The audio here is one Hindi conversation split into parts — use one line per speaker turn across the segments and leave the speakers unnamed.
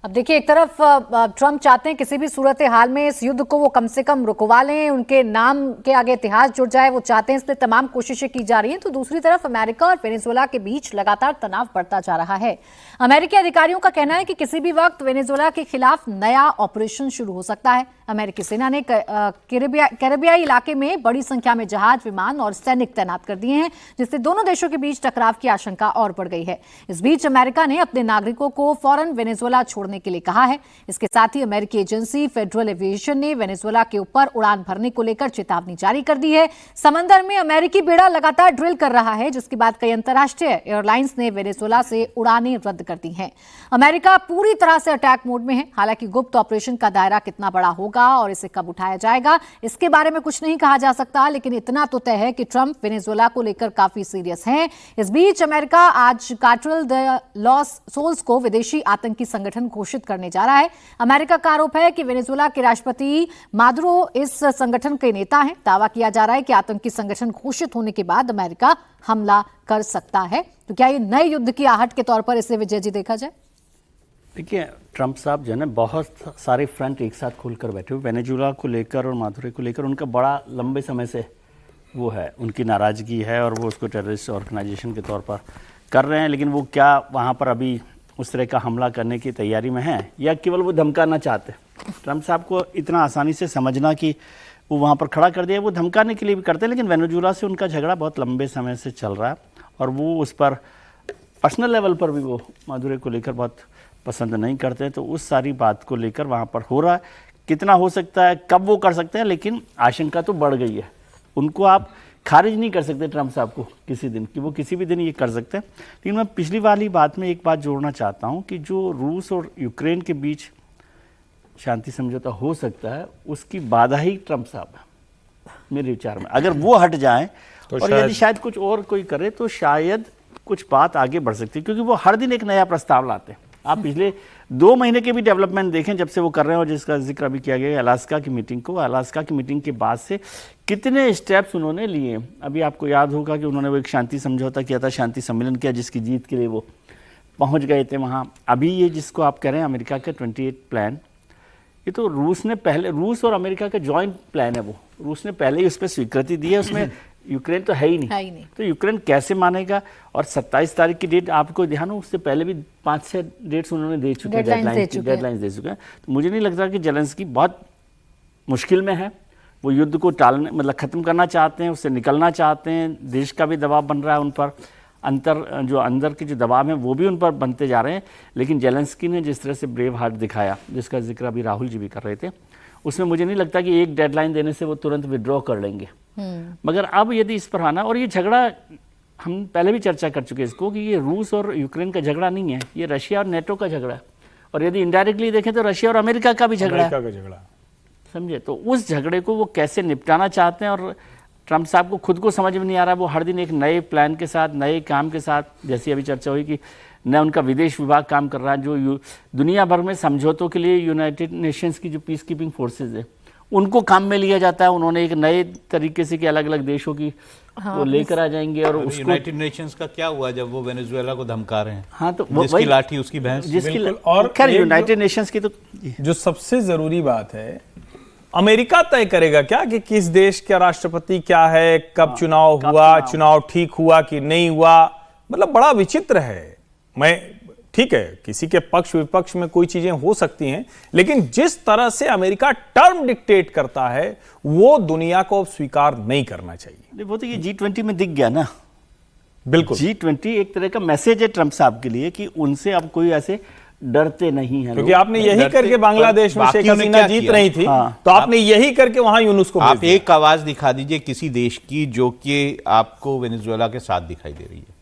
अब देखिए, एक तरफ ट्रंप चाहते हैं किसी भी सूरत हाल में इस युद्ध को वो कम से कम रुकवा लें, उनके नाम के आगे इतिहास जुड़ जाए, वो चाहते हैं, इसलिए तमाम कोशिशें की जा रही हैं। तो दूसरी तरफ अमेरिका और वेनेजुएला के बीच लगातार तनाव बढ़ता जा रहा है। अमेरिकी अधिकारियों का कहना है कि किसी भी वक्त वेनेजुएला के खिलाफ नया ऑपरेशन शुरू हो सकता है। अमेरिकी सेना ने कैरेबियाई इलाके में बड़ी संख्या में जहाज, विमान और सैनिक तैनात कर दिए हैं, जिससे दोनों देशों के बीच टकराव की आशंका और बढ़ गई है। इस बीच अमेरिका ने अपने नागरिकों को फौरन वेनेजुएला छोड़ने के लिए कहा है। इसके साथ ही अमेरिकी एजेंसी फेडरल एविएशन ने वेनेजुएला के ऊपर उड़ान भरने को लेकर चेतावनी जारी कर दी है। समंदर में अमेरिकी बेड़ा लगातार ड्रिल कर रहा है, जिसके बाद कई अंतर्राष्ट्रीय एयरलाइंस ने वेनेजुएला से उड़ानें रद्द कर दी हैं। अमेरिका पूरी तरह से अटैक मोड में है। हालांकि गुप्त ऑपरेशन का दायरा कितना बड़ा होगा और इसे कब उठाया जाएगा, इसके बारे में कुछ नहीं कहा जा सकता, लेकिन इतना तो तय है कि ट्रंप वेनेजुएला को लेकर काफी सीरियस हैं। इस बीच अमेरिका आज कार्टेल द लॉस सोल्स को विदेशी आतंकी संगठन घोषित करने जा रहा है। अमेरिका का आरोप है कि वेनेजुएला के राष्ट्रपति मादुरो इस संगठन के नेता हैं। दावा किया जा रहा है कि आतंकी संगठन घोषित होने के बाद अमेरिका हमला कर सकता है। तो क्या ये नए युद्ध की आहट के तौर पर इसे विजय जी देखा जाए?
देखिए, ट्रंप साहब जो है ना, बहुत सारे फ्रंट एक साथ खोलकर बैठे हुए। वेनेजुएला को लेकर और मादुरो को लेकर उनका बड़ा लंबे समय से वो है, उनकी नाराज़गी है और वो उसको टेररिस्ट ऑर्गेनाइजेशन के तौर पर कर रहे हैं। लेकिन वो क्या वहाँ पर अभी उस तरह का हमला करने की तैयारी में है, या केवल वो धमकाना चाहते हैं? ट्रंप साहब को इतना आसानी से समझना कि वो वहाँ पर खड़ा कर दिया, वो धमकाने के लिए भी करते हैं। लेकिन वेनेजुएला से उनका झगड़ा बहुत लंबे समय से चल रहा है और वो उस पर पर्सनल लेवल पर भी वो मादुरो को लेकर बहुत पसंद नहीं करते हैं। तो उस सारी बात को लेकर वहाँ पर हो रहा है। कितना हो सकता है, कब वो कर सकते हैं, लेकिन आशंका तो बढ़ गई है। उनको आप खारिज नहीं कर सकते ट्रंप साहब को किसी दिन, कि वो किसी भी दिन ये कर सकते हैं। लेकिन मैं पिछली वाली बात में एक बात जोड़ना चाहता हूँ कि जो रूस और यूक्रेन के बीच शांति समझौता हो सकता है, उसकी बाधा ही ट्रंप साहब है मेरे विचार में। अगर वो हट जाएं तो और यदि शायद कुछ और कोई करे तो शायद कुछ बात आगे बढ़ सकती है, क्योंकि वो हर दिन एक नया प्रस्ताव लाते हैं। आप पिछले 2 महीने के भी डेवलपमेंट देखें जब से वो कर रहे हैं, और जिसका जिक्र अभी किया गया है अलास्का की मीटिंग को। अलास्का की मीटिंग के बाद से कितने स्टेप्स उन्होंने लिए। अभी आपको याद होगा कि उन्होंने वो एक शांति समझौता किया था, शांति सम्मेलन किया, जिसकी जीत के लिए वो पहुंच गए थे वहाँ। अभी ये जिसको आप कह रहे हैं अमेरिका का 28 प्लान, ये तो रूस और अमेरिका का जॉइंट प्लान है। वो रूस ने पहले ही उस पर स्वीकृति दी है, उसमें यूक्रेन तो है ही नहीं। तो यूक्रेन कैसे मानेगा? और 27 तारीख की डेट आपको ध्यान हो, उससे पहले भी 5-6 डेट्स उन्होंने दे चुके हैं, डेडलाइंस दे चुके हैं। तो मुझे नहीं लगता कि जेलेंस्की बहुत मुश्किल में है। वो युद्ध को टालने, मतलब ख़त्म करना चाहते हैं, उससे निकलना चाहते हैं। देश का भी दबाव बन रहा है उन पर, अंदर के जो दबाव हैं वो भी उन पर बनते जा रहे हैं। लेकिन जेलेंस्की ने जिस तरह से ब्रेव हार्ट दिखाया, जिसका जिक्र अभी राहुल जी भी कर रहे थे, उसमें मुझे नहीं लगता कि एक डेडलाइन देने से वो तुरंत विड्रॉ कर लेंगे। मगर अब यदि इस पर आना, और ये झगड़ा हम पहले भी चर्चा कर चुके हैं इसको, कि ये रूस और यूक्रेन का झगड़ा नहीं है, ये रशिया और नेटो का झगड़ा है। और यदि इनडायरेक्टली देखें तो रशिया और अमेरिका का भी झगड़ा है, समझे? तो उस झगड़े को वो कैसे निपटाना चाहते हैं, और ट्रंप साहब को खुद को समझ में नहीं आ रहा है। वो हर दिन एक नए प्लान के साथ, नए काम के साथ, जैसी अभी चर्चा हुई कि न उनका विदेश विभाग काम कर रहा है, जो दुनिया भर में समझौतों के लिए यूनाइटेड नेशंस की जो पीस कीपिंग फोर्सेज है उनको काम में लिया जाता है। उन्होंने एक नए तरीके से कि अलग अलग देशों की वो लेकर आ जाएंगे। और उसको
यूनाइटेड नेशंस का क्या हुआ जब वो वेनेजुएला को धमका रहे हैं?
हाँ, तो
जिसकी लाठी उसकी भैंस,
जिसकी। और खैर यूनाइटेड नेशंस की तो
जो सबसे जरूरी बात है, अमेरिका तय करेगा क्या कि किस देश का राष्ट्रपति क्या है, कब चुनाव हुआ, चुनाव ठीक हुआ कि नहीं हुआ। मतलब बड़ा विचित्र है। मैं ठीक है, किसी के पक्ष विपक्ष में कोई चीजें हो सकती हैं, लेकिन जिस तरह से अमेरिका टर्म डिक्टेट करता है वो दुनिया को स्वीकार नहीं करना चाहिए।
वो तो ये G20 में दिख गया ना।
बिल्कुल,
G20 एक तरह का मैसेज है ट्रंप साहब के लिए कि उनसे अब कोई ऐसे डरते नहीं है,
क्योंकि आपने यही करके बांग्लादेश में शेख हसीना जीत रही थी। तो आपने यही करके वहां यूनुस को
आप एक आवाज दिखा दीजिए किसी देश की जो कि आपको वेनेजुएला के साथ दिखाई दे रही है।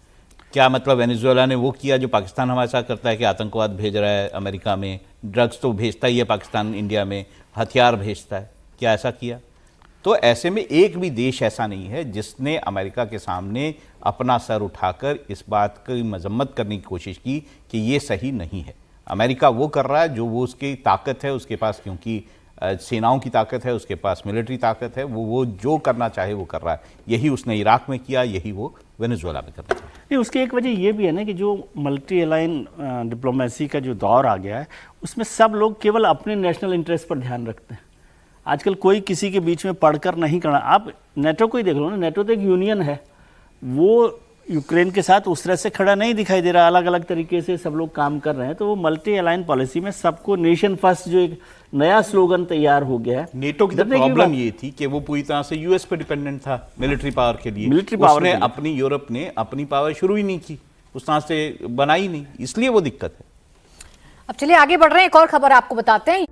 क्या मतलब वेनेजुएला ने वो किया जो पाकिस्तान हमारे साथ करता है कि आतंकवाद भेज रहा है अमेरिका में, ड्रग्स तो भेजता ही है पाकिस्तान इंडिया में, हथियार भेजता है, क्या ऐसा किया? तो ऐसे में एक भी देश ऐसा नहीं है जिसने अमेरिका के सामने अपना सर उठाकर इस बात की मजम्मत करने की कोशिश की कि ये सही नहीं है। अमेरिका वो कर रहा है जो वो उसकी ताकत है उसके पास, क्योंकि सेनाओं की ताकत है, उसके पास मिलिट्री ताकत है, वो जो करना चाहे वो कर रहा है। यही उसने इराक में किया, यही वो वेनेजुएला में करना चाहता है।
नहीं, उसकी एक वजह ये भी है ना कि जो मल्टी अलाइन डिप्लोमेसी का जो दौर आ गया है, उसमें सब लोग केवल अपने नेशनल इंटरेस्ट पर ध्यान रखते हैं। आजकल कोई किसी के बीच में पढ़कर नहीं करना। आप नेटो को ही देख लो ना, नेटो तो एक यूनियन है, वो यूक्रेन के साथ उस तरह से खड़ा नहीं दिखाई दे रहा, अलग अलग तरीके से सब लोग काम कर रहे हैं। तो वो मल्टी अलाइन पॉलिसी में सबको नेशन फर्स्ट जो एक नया स्लोगन तैयार हो गया है।
नेटो की तो प्रॉब्लम ये थी कि वो पूरी तरह से यूएस पे डिपेंडेंट था मिलिट्री पावर के लिए।
मिलिट्री पावर
उसने
के लिए।
अपनी यूरोप ने अपनी पावर शुरू ही नहीं की, उस तरह से बनाई नहीं, इसलिए वो दिक्कत है।
अब चलिए आगे बढ़ रहे हैं, एक और खबर आपको बताते हैं।